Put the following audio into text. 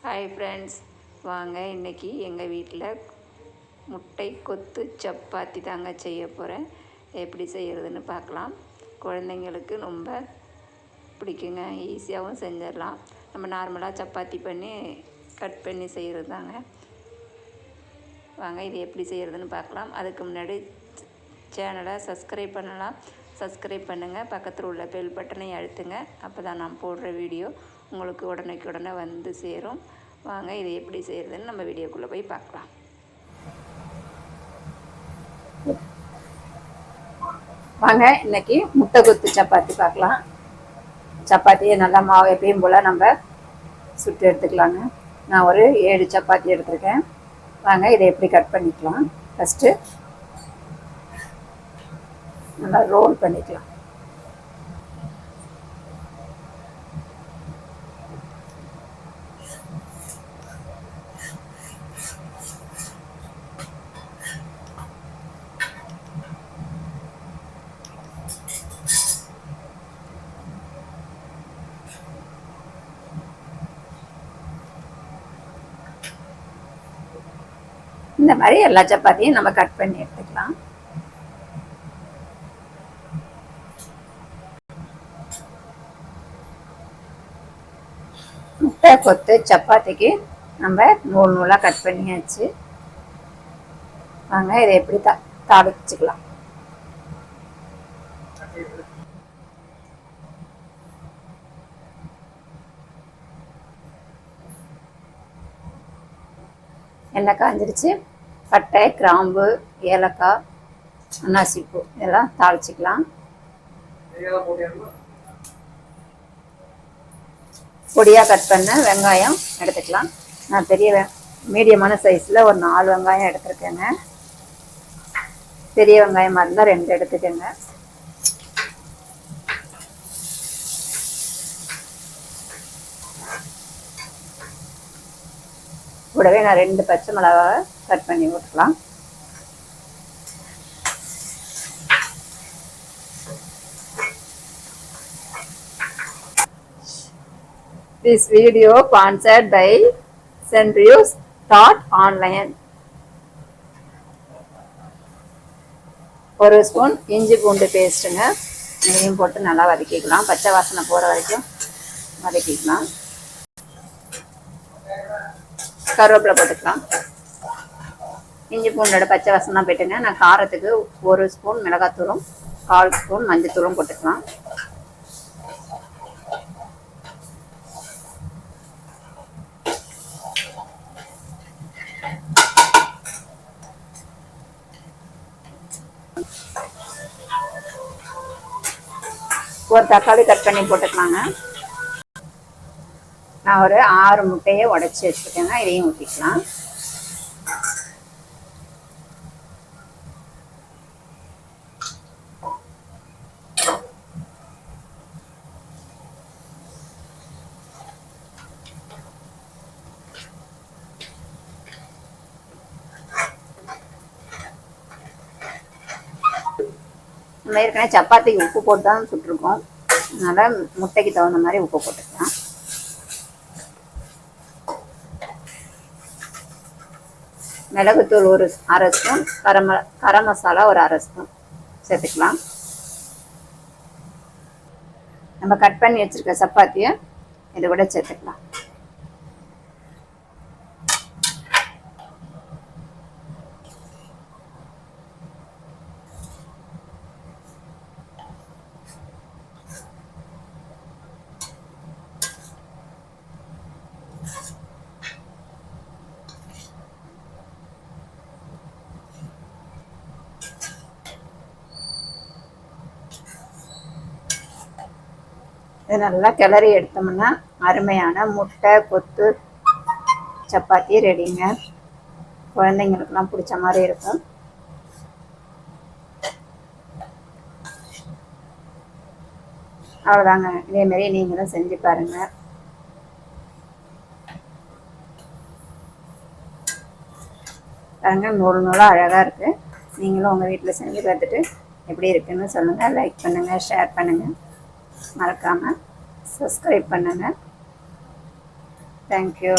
Hi friends, வாங்க இன்றைக்கி எங்கள் வீட்டில் முட்டை கொத்து சப்பாத்தி தாங்க செய்ய போகிறேன். எப்படி செய்கிறதுன்னு பார்க்கலாம். குழந்தைங்களுக்கு ரொம்ப பிடிக்குங்க, ஈஸியாகவும் செஞ்சிடலாம். நம்ம நார்மலாக சப்பாத்தி பண்ணி கட் பண்ணி செய்கிறது தாங்க. வாங்க இது எப்படி செய்கிறதுன்னு பார்க்கலாம். அதுக்கு முன்னாடி சேனலை சப்ஸ்கிரைப் பண்ணலாம். சப்ஸ்கிரைப் பண்ணுங்கள், பக்கத்தில் உள்ள பெல் பட்டனை அழுத்துங்க. அப்போ தான் நான் போடுற வீடியோ உங்களுக்கு உடனே வந்து சேரும். வாங்க இதை எப்படி செய்கிறதுன்னு நம்ம வீடியோக்குள்ளே போய் பார்க்கலாம். வாங்க இன்றைக்கி முட்டை கொத்து சப்பாத்தி பார்க்கலாம். சப்பாத்தியை நல்லா மாவு எப்பயும் போல் நம்ம சுட்டு எடுத்துக்கலாங்க. நான் ஒரு 7 சப்பாத்தி எடுத்துருக்கேன். வாங்க இதை எப்படி கட் பண்ணிக்கலாம். ஃபஸ்ட்டு நல்லா ரோல் பண்ணிக்கலாம். இந்த மாதிரி எல்லா சப்பாத்தியும் நம்ம கட் பண்ணி எடுத்துக்கலாம். முட்டை கொத்து சப்பாத்திக்கு நம்ம நூல் நூலாக கட் பண்ணியாச்சு. வாங்க இதை எப்படி தாளிச்சுக்கலாம். எண்ணெய் காஞ்சிருச்சு. பட்டை, கிராம்பு, ஏலக்காய், அன்னாசிப்பூ இதெல்லாம் தாளிச்சிக்கலாம். பொடியாக கட் பண்ண வெங்காயம் எடுத்துக்கலாம். நான் மீடியமான சைஸில் ஒரு 4 வெங்காயம் எடுத்துருக்கேங்க. பெரிய வெங்காயமாக இருந்தால் 2 எடுத்துக்கோங்க. கூடவே நான் 2 பச்சை மிளகாவை கட் பண்ணி போட்டுக்கலாம். This video sponsored by Centrius.online. 1 spoon இஞ்சி பூண்டு பேஸ்ட்டுங்க. இதையும் போட்டு நல்லா வதக்கிக்கலாம். பச்சை வாசனை போகிற வரைக்கும் வதக்கிக்கலாம். கருவேப்பிலை போட்டுக்கலாம். இஞ்சி பூண்டோட பச்சை வாசனை போயிட்டுங்க. நான் காரத்துக்கு 1 ஸ்பூன் மிளகாத்தூளும் 1/4 ஸ்பூன் மஞ்சத்தூளும் போட்டுக்கலாம். ஒரு தக்காளி கட் பண்ணி போட்டுக்கலாங்க. நான் ஒரு 6 முட்டையை உடைச்சி வச்சுருக்கேங்க. இதையும் ஊற்றிக்கலாம். நம்ம ஏற்கனவே சப்பாத்திக்கு உப்பு போட்டு தான் சுட்டுருக்கோம். அதனால் முட்டைக்கு தகுந்த மாதிரி உப்பு போட்டுக்கலாம். மிளகுத்தூள் ஒரு 1/2 ஸ்பூன், கரம் மசாலா ஒரு 1/2 ஸ்பூன் சேர்த்துக்கலாம். நம்ம கட் பண்ணி வச்சுருக்க சப்பாத்தியை இதை கூட சேர்த்துக்கலாம். இது நல்லா கிளறி எடுத்தோம்னா அருமையான முட்டை கொத்து சப்பாத்தி ரெடிங்க. குழந்தைங்களுக்குலாம் பிடிச்ச மாதிரி இருக்கும். அவ்வளோதாங்க. இதேமாரி நீங்களும் செஞ்சு பாருங்கள். பாருங்கள், நூறு நூலாக அழகாக இருக்குது. நீங்களும் உங்கள் வீட்டில் செஞ்சு பார்த்துட்டு எப்படி இருக்குன்னு சொல்லுங்கள். லைக் பண்ணுங்கள், ஷேர் பண்ணுங்கள். மறக்காமல் சப்ஸ்கிரைப் பண்ணுங்கள். தேங்க்யூ.